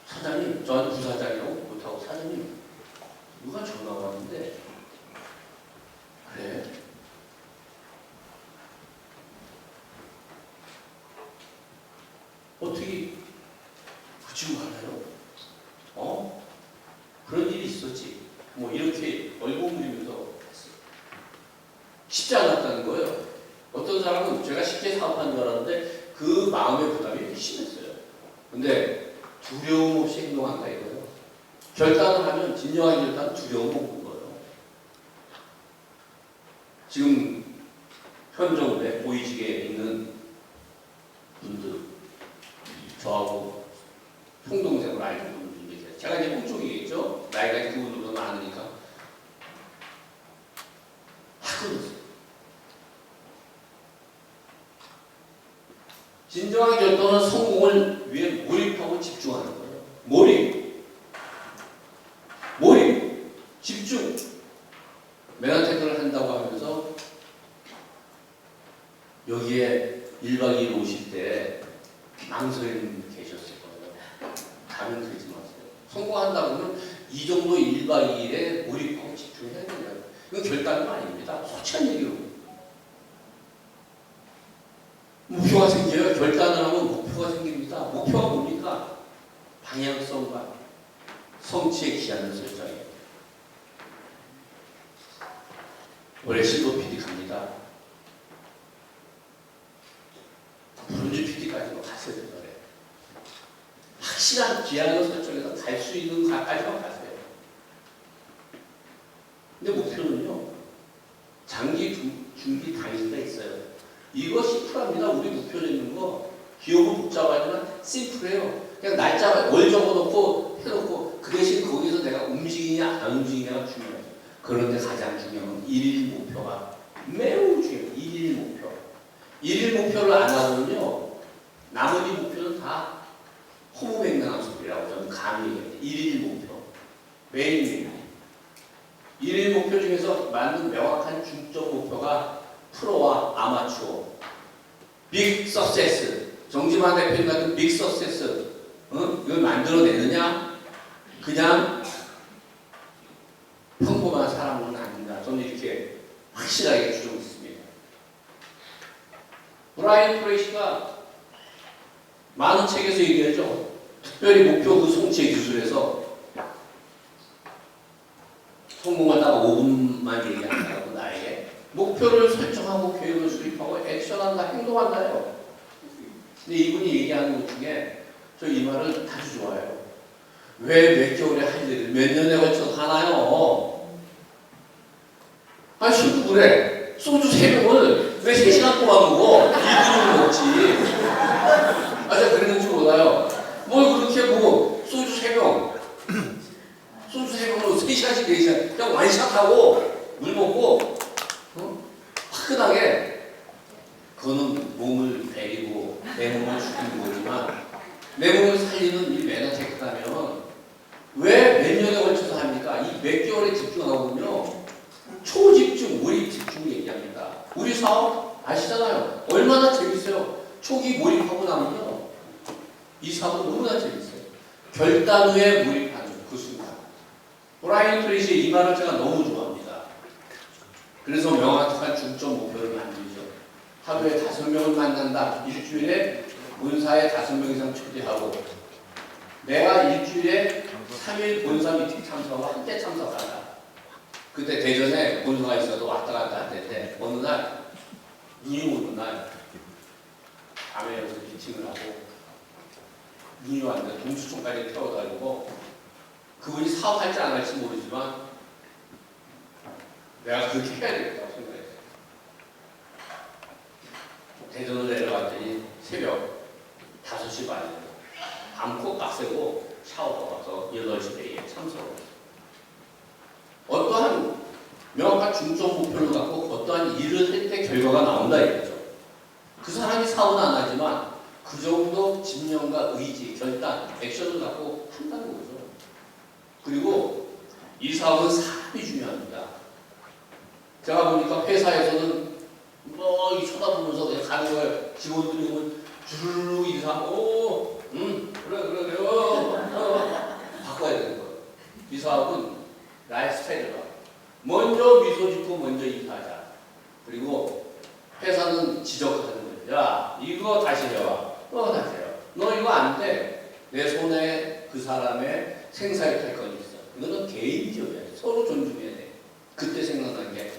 사장님 저한테 부사장이라고 못하고 사장님 누가 전화가 왔는데 그래 어떻게 그 친구 알아요? 그런 일이 있었지. 뭐 이렇게 얼굴물리면서 했어요. 쉽지 않았다는 거예요. 어떤 사람은 제가 쉽게 사업하는 줄 알았는데 그 마음의 부담이 심했어요. 근데 두려움 없이 행동한다 이거예요. 결단을 하면 진정한 결단은 두려움 없는 거예요. 지금 현 정부에 보이직에 있는 분들 저하고 형동생으로 알고 있는 분들 계세요. 제가 이제 홍쪽이겠죠. 나이가 이제 그분들보다 많으니까 하거든요. 진정한 결단은 성공을 위해 몰입하고 집중하는 거예요. 몰입, 집중. 메가테크를 한다고 하면서 여기에 1박 2일 오실 때 망설임 계셨을 거예요. 다른 그러지 마세요. 성공한다 그러면 이 정도 1박 2일에 몰입하고 집중해야 된다고. 이건 결단도 아닙니다. 솔직한 얘기로. 목표가 생겨요. 결단을 하면 목표가 생깁니다. 목표가 뭡니까? 방향성과 성취의 기한을 설정해요. 올해 실버 PD 갑니다. 브론즈 PD까지만 가셔야 된다 그래요. 확실한 기한을 설정해서 갈 수 있는 가까지만 가세요. 근데 목표는요. 장기 중기 단위가 있어요. 이것이 풀합니다. 우리 목표 내는 거 기업은 복잡하지만 심플해요. 그냥 날짜 월 적어놓고 해놓고 그 대신 거기서 내가 움직이냐 안 움직이냐가 중요해요. 그런데 가장 중요한 건 일일 목표가 매우 중요해요. 일일 목표. 일일 목표를 안 하면요 나머지 목표는 다 허무맹랑한 소리라고 저는 감히 얘기해요. 일일 목표. 매일매일. 일일 목표 중에서 맞는 명확한 중점 목표가 프로와 아마추어, 빅 서세스, 정지만 대표님 같은 빅 서세스, 이걸 만들어내느냐? 그냥 평범한 사람은 아니다. 저는 이렇게 확실하게 주장했습니다. 브라이언 트레이시가 많은 책에서 얘기하죠. 특별히 목표 그 송치의 기술에서 성공하다가 5분만 얘기한다고 나에게 목표를 설정하고 계획을 수립하고 액션한다, 행동한다요. 근데 이분이 얘기하는 것 중에 저 이 말을 아주 좋아해요. 왜 몇 개월에 할 일을 몇 년에 걸쳐서 하나요? 아니 술도 그래. 소주 3병을 왜 3시간 동안 먹어? 2분을 먹지. 아, 제가 그랬는지 몰라요. 뭘 그렇게 뭐 소주 3병 소주 3병으로 3시간씩 4시간 그냥 완샷하고 물 먹고 화끈하게 그거는 몸을 베리고 내 몸을 죽이는 거지만 내 몸을 살리는 이 매너 테크라면 왜 몇 년에 걸쳐서 합니까? 이 몇 개월에 집중하고는요 초집중, 몰입 집중 얘기합니다. 우리 사업 아시잖아요. 얼마나 재밌어요. 초기 몰입하고 나면요 이 사업은 너무나 재밌어요. 결단 후에 몰입하는 그 순간. 브라이언 트레이시의 이 말을 제가 너무 좋아합니다. 그래서 명확한 중점 목표를 만들죠. 하루에 5명을 만난다. 일주일에 본사에 5명 이상 초대하고 내가 일주일에 3일 본사 미팅 참석하고 한때 참석한다. 그때 대전에 본사가 있어도 왔다 갔다 할 텐데 어느 날 눈이 오는 날 밤에 여기서 미팅을 하고 눈이 왔는데 동수촌까지 태워다니고 그분이 사업할지 안 할지 모르지만 내가 그렇게 해야 되겠다고 생각했어요. 대전을 내려갔더니 새벽 5시 반에 밤꼭 빡세고 샤워하고 와서 8시 배에 참석을 어떠한 명확한 중점 목표를 갖고 어떠한 일을 할 때 결과가 나온다 이거죠. 그 사람이 사업은 안 하지만 그 정도 집념과 의지, 결단, 액션을 갖고 한다는 거죠. 그리고 이 사업은 사람이 중요합니다. 제가 보니까 회사에서는 뭐 이 쳐다보면서 그냥 가는 거예요. 직원들이 오면 주르륵 인사하고 그래 바꿔야 되는 거예요. 이 사업은 나의 스타일을 봐. 먼저 미소 짓고 먼저 인사하자. 그리고 회사는 지적하는 거예요. 야 이거 다시 해와. 다시 해와. 너 이거 안 돼. 내 손에 그 사람의 생사의 건이 있어. 이거는 개인적이야. 서로 존중해야 돼. 그때 생각난 게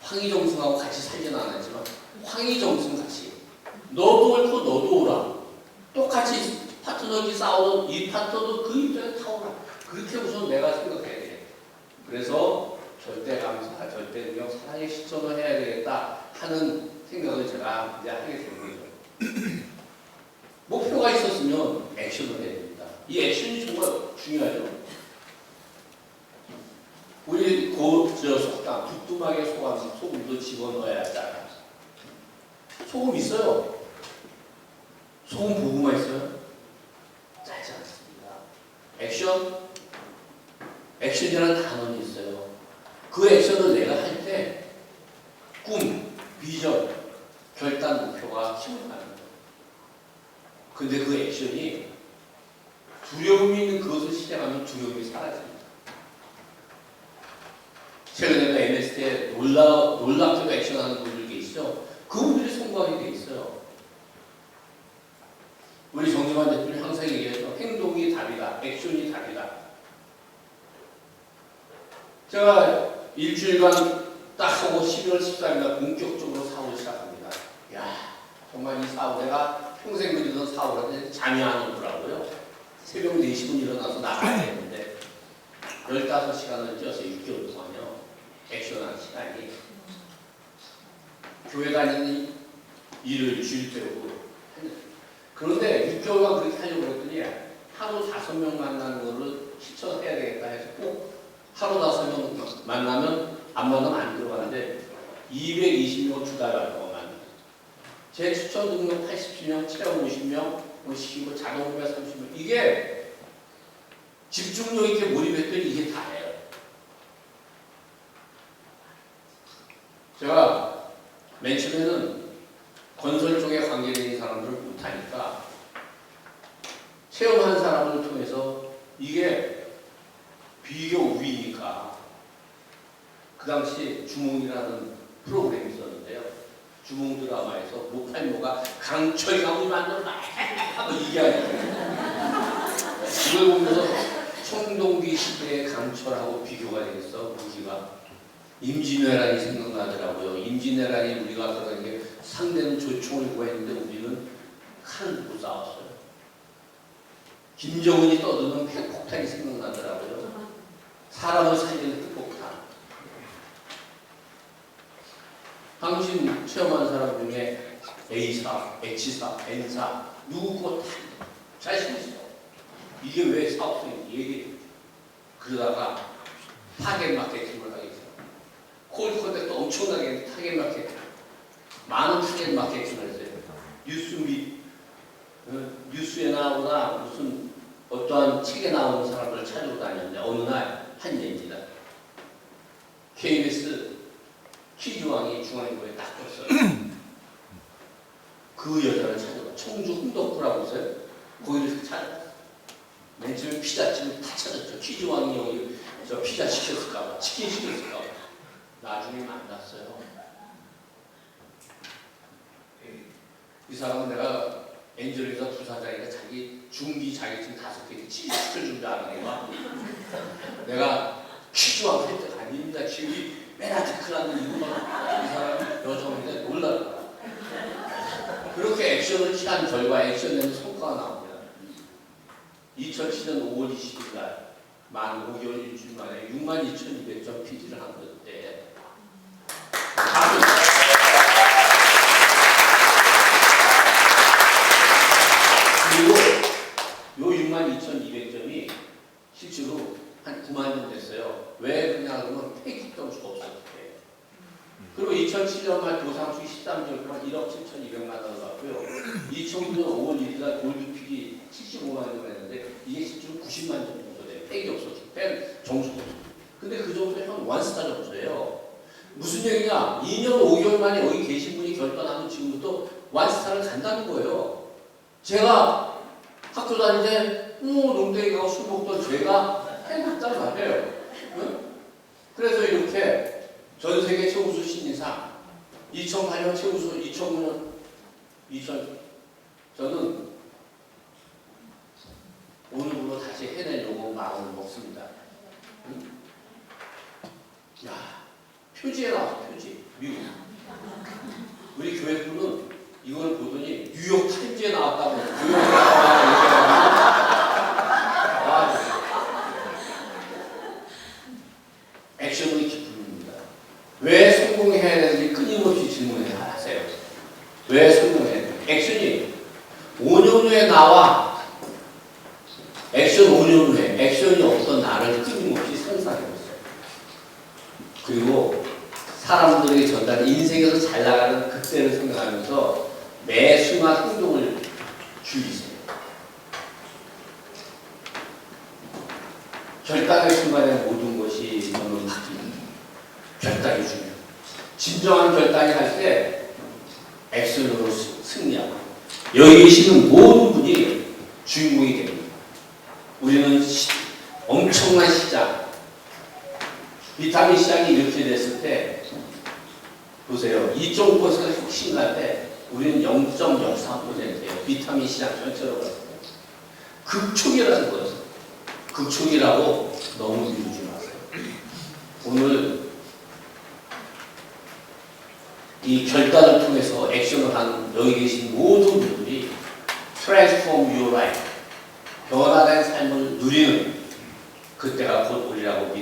황희정승하고 같이 살진 않았지만 황희정승 같이 너도 옳고 너도 옳아. 똑같이 파트너끼리 싸우던 이 파트너도 그 입장에 타오라. 그렇게 우선 내가 생각해야 돼. 그래서 절대 감사, 절대 능력, 사랑의 실천을 해야 되겠다 하는 생각을 제가 이제 하게 된 거죠. 목표가 있었으면 액션을 해야 됩니다. 이 액션이 정말 중요하죠. 우리 속담 부뚜막에 소금도 집어넣어야 짜. 소금 있어요. 소금 보고만 있어요? 짜지 않습니다. 액션이라는 단어는 있어요. 그 액션을 내가 할 때 꿈, 비전, 결단, 목표가 힘을 받는 거예요. 근데 그 액션이 두려움이 있는 그것을 실행하면 두려움이 사라집니다. 최근에 MST에 놀랍게도 액션하는 분들 계시죠? 그분들이 성공하게 돼 있어요. 우리 정의만 대표님 항상 얘기하죠. 행동이 답이다. 액션이 답이다. 제가 일주일간 딱 하고 11월 14일날 본격적으로 사업을 시작합니다. 야 정말 이 사업 내가 평생 그리던 사업을 하는데 잠이 안 오더라고요. 새벽 4시분 일어나서 나가야 되는데 15시간을 뛰어서 6개월 동안요. 액션한 시간이 교회 다니는 일을 줄 때고 그런데 6개월간 그렇게 하려고 했더니 하루 5명 만나는 거를 실천해야 되겠다 해서 꼭 하루 5명 만나면 안 만나면 안 들어가는데 220명 2달 동안 만나요. 제 추천 등록 87명, 체험 50명, 시키고 자동 후배 30명 이게 집중력 있게 몰입했더니 이게 다예요. 제가 맨 처음에는 건설 쪽에 관계되어 있는 사람들을 못하니까 체험한 사람을 통해서 이게 비교 우위니까 그 당시 주몽이라는 프로그램이 있었는데요. 주몽 드라마에서 모팔모가 강철이 나오니 만나면 뭐 이게 아니고 이걸 보면서 청동기 시대의 강철하고 비교가 되겠어. 무기가 임진왜란이 생각나더라고요. 임진왜란이 우리가 그러는 게 상대는 조총을 구했는데 우리는 칼을 들고 싸웠어요. 김정은이 떠드는 핵폭탄이 생각나더라고요. 사람을 살리는 핵폭탄. 당신 체험한 사람 중에 A사, H사, N사 누구 다 자신 있어. 이게 왜 사업성인지 얘기해. 그러다가 타겟 마케팅을 하겠죠. 콜 컨택도 엄청나게 타겟 마케팅. 많은 타겟 마케팅을 했어요. 뉴스에 나오나 무슨 어떠한 책에 나오는 사람들을 찾으러 다녔는데 어느 날 한 얘기입니다. KBS 키즈왕이 중앙일보에 딱 떴어요. 그 여자를 찾아봐. 청주 흥덕구라고 있어요. 거기를 찾아봤어요. 맨 처음에 피자집을 다 찾았죠. 키즈왕이 여기 저 피자 시켰을까봐, 치킨 시켰을까봐. 나중에 만났어요. 이 사람은 내가 엔젤에서 부사장이니까 자기 중기 자격증 5개 시켜준 줄 아는 거야. 내가 키즈왕 할 때가 아닙니다. 기억이 맨 아티클하는 이유가 이 사람이 여성인데 놀라더라. 그렇게 액션을 취한 결과 액션에는 성과가 나옵니다. 2007년 5월 20일 날 만 5개월 일주일 만에 62,200점 PD를 한 건데 그리고 요 62,200점이 실제로 한 9만 점 됐어요. 왜 그러냐 그러면 폐기 점수가 없었기 때문에. 그리고 2007년 말 도상수 13개월 동안 1억 7,200만 원을 받고요. 2009년 5월 1일 날 골드 PD 75만 점을 했는데 이게 실제로 90만 점 정도 돼요. 폐기 없었어. 뺀 점수가 없어. 근데 그 점수가 형 원스타 점수예요. 무슨 얘기냐? 2년 5개월 만에 여기 계신 분이 결단하면 지금부터 원스타를 간다는 거예요. 제가 학교 다닐 때 농땡이 가고 술 먹던 제가 해놨단 말이에요. 응? 그래서 이렇게 전 세계 최우수 신인상 2008년 최우수 2000 저는 오늘부로 다시 해내려고 마음을 먹습니다. 응? 야, 표지에 나와서 표지 미국 우리 교회분은 이걸 보더니 뉴욕 타임즈에 나왔다고 뉴욕에 나왔다고 액션이 기쁨입니다. 왜 성공해야 되는지 끊임없이 질문해야 하세요. 왜 성공해야 되는지. 액션이 5년 후에 나와 액션 5년 후에 액션이 없던 나를 끊임없이 상상해봤어요. 그리고 사람들에게 전달 인생에서 잘 나가는 그때를 생각하면서 매 순간 행동을 줄이세요. 결단의 순간에 모든 것이 저는 바뀝니다. 결단이 중요해요. 진정한 결단이 할 때 액션으로 승리하고 여기 계시는 모든 분이 주인공이 됩니다. 우리는 엄청난 시장 비타민 시장이 이렇게 됐을 때 보세요. 2.5% 혁신할 때 우리는 0.03%예요. 비타민 시장 전체로 봤을 때. 극초기라는 거죠. 극초기라고 너무 미루지 마세요. 오늘 이 결단을 통해서 액션을 한 여기 계신 모든 분들이 Transform Your Life 변화된 삶을 누리는 그때가 곧 우리라고